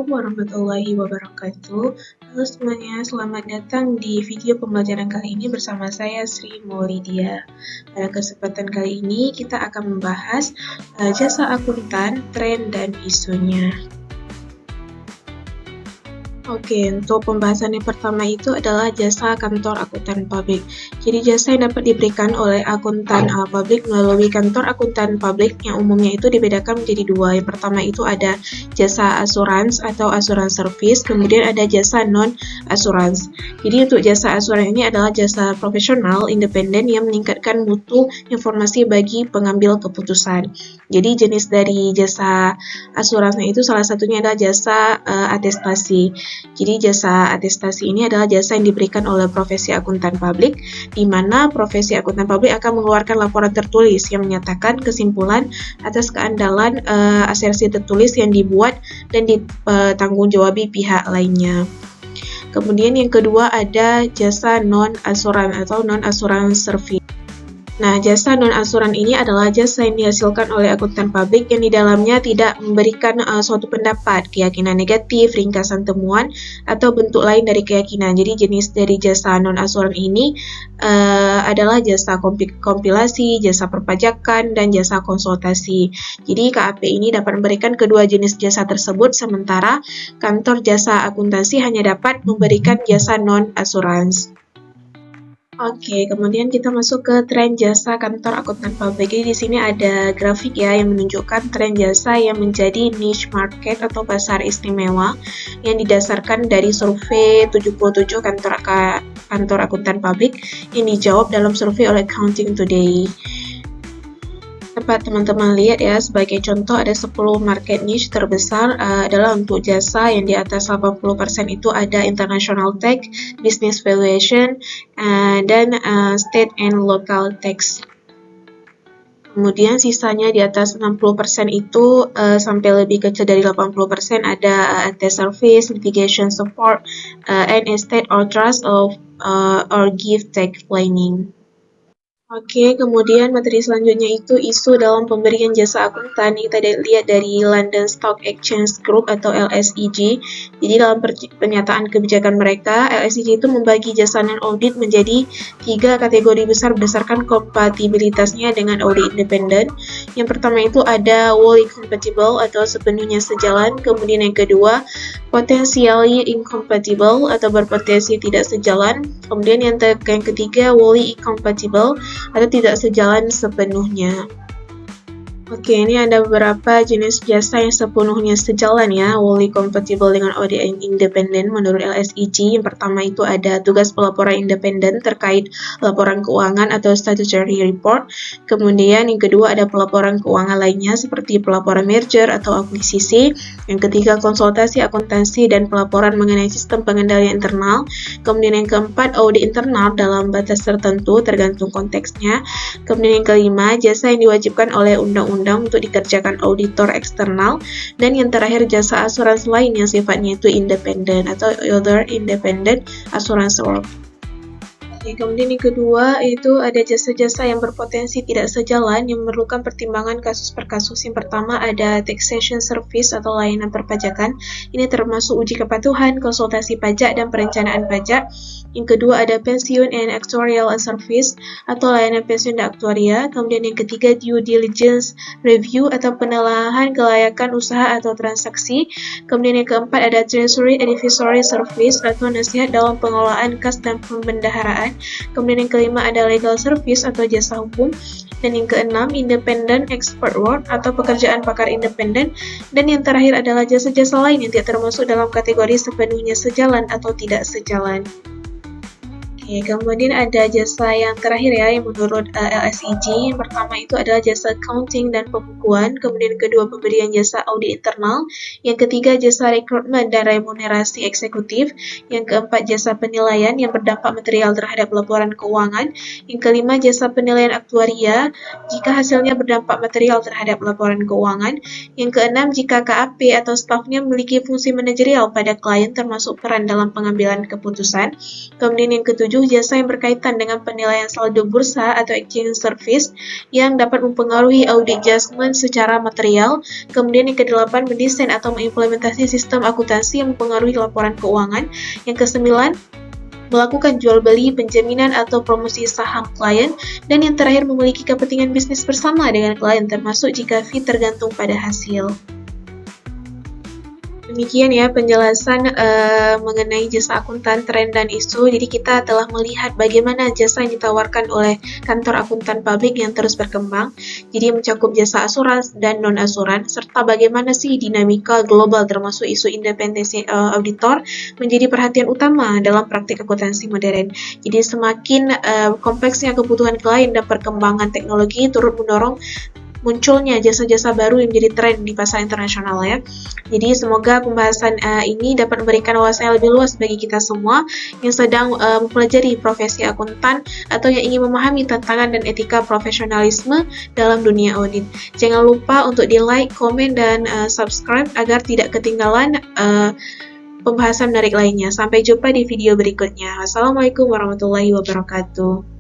Assalamualaikum warahmatullahi wabarakatuh. Halo semuanya, selamat datang di video pembelajaran kali ini bersama saya Sri Maulidia. Pada kesempatan kali ini kita akan membahas jasa akuntan, tren dan isunya. Oke, untuk pembahasan yang pertama itu adalah jasa kantor akuntan publik. Jadi jasa yang dapat diberikan oleh akuntan publik melalui kantor akuntan publik yang umumnya itu dibedakan menjadi dua. Yang pertama itu ada jasa asurans atau asuransi service, kemudian ada jasa non-asurans. Jadi untuk jasa asuransi ini adalah jasa profesional independen yang meningkatkan mutu informasi bagi pengambil keputusan. Jadi jenis dari jasa asuransi itu salah satunya adalah jasa atestasi. Jadi jasa atestasi ini adalah jasa yang diberikan oleh profesi akuntan publik, di mana profesi akuntan publik akan mengeluarkan laporan tertulis yang menyatakan kesimpulan atas keandalan asersi tertulis yang dibuat dan ditanggungjawabkan pihak lainnya. Kemudian yang kedua ada jasa non-asuran atau non-asuran service. Nah, jasa non-asuran ini adalah jasa yang dihasilkan oleh akuntan publik yang di dalamnya tidak memberikan suatu pendapat, keyakinan negatif, ringkasan temuan, atau bentuk lain dari keyakinan. Jadi jenis dari jasa non-asuran ini adalah jasa kompilasi, jasa perpajakan, dan jasa konsultasi. Jadi KAP ini dapat memberikan kedua jenis jasa tersebut, sementara kantor jasa akuntansi hanya dapat memberikan jasa non-asurans. Oke, kemudian kita masuk ke tren jasa kantor akuntan publik. Jadi di sini ada grafik ya yang menunjukkan tren jasa yang menjadi niche market atau pasar istimewa yang didasarkan dari survei 77 kantor akuntan publik yang dijawab dalam survei oleh Accounting Today. Dapat teman-teman lihat ya, sebagai contoh ada 10 market niche terbesar adalah untuk jasa yang di atas 80% itu ada international tax, business valuation, dan state and local tax. Kemudian sisanya di atas 60% itu sampai lebih kecil dari 80% ada tax service, litigation support, and estate or trust or gift tax planning. Oke, kemudian materi selanjutnya itu isu dalam pemberian jasa akuntan. Kita lihat dari London Stock Exchange Group atau LSEG. Jadi dalam pernyataan kebijakan mereka, LSEG itu membagi jasa non-audit menjadi 3 kategori besar berdasarkan kompatibilitasnya dengan audit independen. Yang pertama itu ada wholly compatible atau sepenuhnya sejalan. Kemudian yang kedua, potentially incompatible atau berpotensi tidak sejalan. Kemudian yang ketiga, wholly incompatible atau tidak sejalan sepenuhnya. Oke, ini ada beberapa jenis jasa yang sepenuhnya sejalan ya, wholly compatible dengan audit independen menurut LSEG. Yang pertama itu ada tugas pelaporan independen terkait laporan keuangan atau statutory report. Kemudian yang kedua ada pelaporan keuangan lainnya seperti pelaporan merger atau akuisisi. Yang ketiga konsultasi akuntansi dan pelaporan mengenai sistem pengendalian internal. Kemudian yang keempat audit internal dalam batas tertentu tergantung konteksnya. Kemudian yang kelima jasa yang diwajibkan oleh undang-undang untuk dikerjakan auditor eksternal, dan yang terakhir jasa asuransi lain yang sifatnya itu independen atau other independent assurance work. Oke, kemudian yang kedua itu ada jasa-jasa yang berpotensi tidak sejalan yang memerlukan pertimbangan kasus per kasus. Yang pertama ada taxation service atau layanan perpajakan. Ini termasuk uji kepatuhan, konsultasi pajak, dan perencanaan pajak. Yang kedua ada pensiun and actuarial service atau layanan pensiun dan aktuaria. Kemudian yang ketiga due diligence review atau penelaahan kelayakan usaha atau transaksi. Kemudian yang keempat ada treasury advisory service atau nasihat dalam pengelolaan kas dan pembendaharaan. Kemudian yang kelima ada legal service atau jasa hukum. Dan yang keenam independent expert work atau pekerjaan pakar independen. Dan yang terakhir adalah jasa-jasa lain yang tidak termasuk dalam kategori sepenuhnya sejalan atau tidak sejalan. Oke, kemudian ada jasa yang terakhir ya yang menurut LSEG. Yang pertama itu adalah jasa accounting dan pembukuan, kemudian kedua pemberian jasa audit internal, yang ketiga jasa rekrutmen dan remunerasi eksekutif, yang keempat jasa penilaian yang berdampak material terhadap laporan keuangan, yang kelima jasa penilaian aktuaria jika hasilnya berdampak material terhadap laporan keuangan, yang keenam jika KAP atau stafnya memiliki fungsi manajerial pada klien termasuk peran dalam pengambilan keputusan, kemudian yang ketujuh jasa yang berkaitan dengan penilaian saldo bursa atau exchange service yang dapat mempengaruhi audit judgment secara material. Kemudian yang ke-8, mendesain atau mengimplementasi sistem akuntansi yang mempengaruhi laporan keuangan. Yang ke-9, melakukan jual beli, penjaminan atau promosi saham klien. Dan yang terakhir, memiliki kepentingan bisnis bersama dengan klien, termasuk jika fee tergantung pada hasil. Demikian ya penjelasan mengenai jasa akuntan, tren dan isu. Jadi kita telah melihat bagaimana jasa yang ditawarkan oleh kantor akuntan publik yang terus berkembang. Jadi mencakup jasa asurans dan non-asuran, serta bagaimana sih dinamika global termasuk isu independensi auditor menjadi perhatian utama dalam praktik akuntansi modern. Jadi semakin kompleksnya kebutuhan klien dan perkembangan teknologi turut mendorong munculnya jasa-jasa baru yang menjadi tren di pasar internasional ya. Jadi semoga pembahasan ini dapat memberikan wawasan yang lebih luas bagi kita semua yang sedang mempelajari profesi akuntan atau yang ingin memahami tantangan dan etika profesionalisme dalam dunia audit. Jangan lupa untuk di-like, komen, dan subscribe agar tidak ketinggalan pembahasan menarik lainnya. Sampai jumpa di video berikutnya. Wassalamualaikum warahmatullahi wabarakatuh.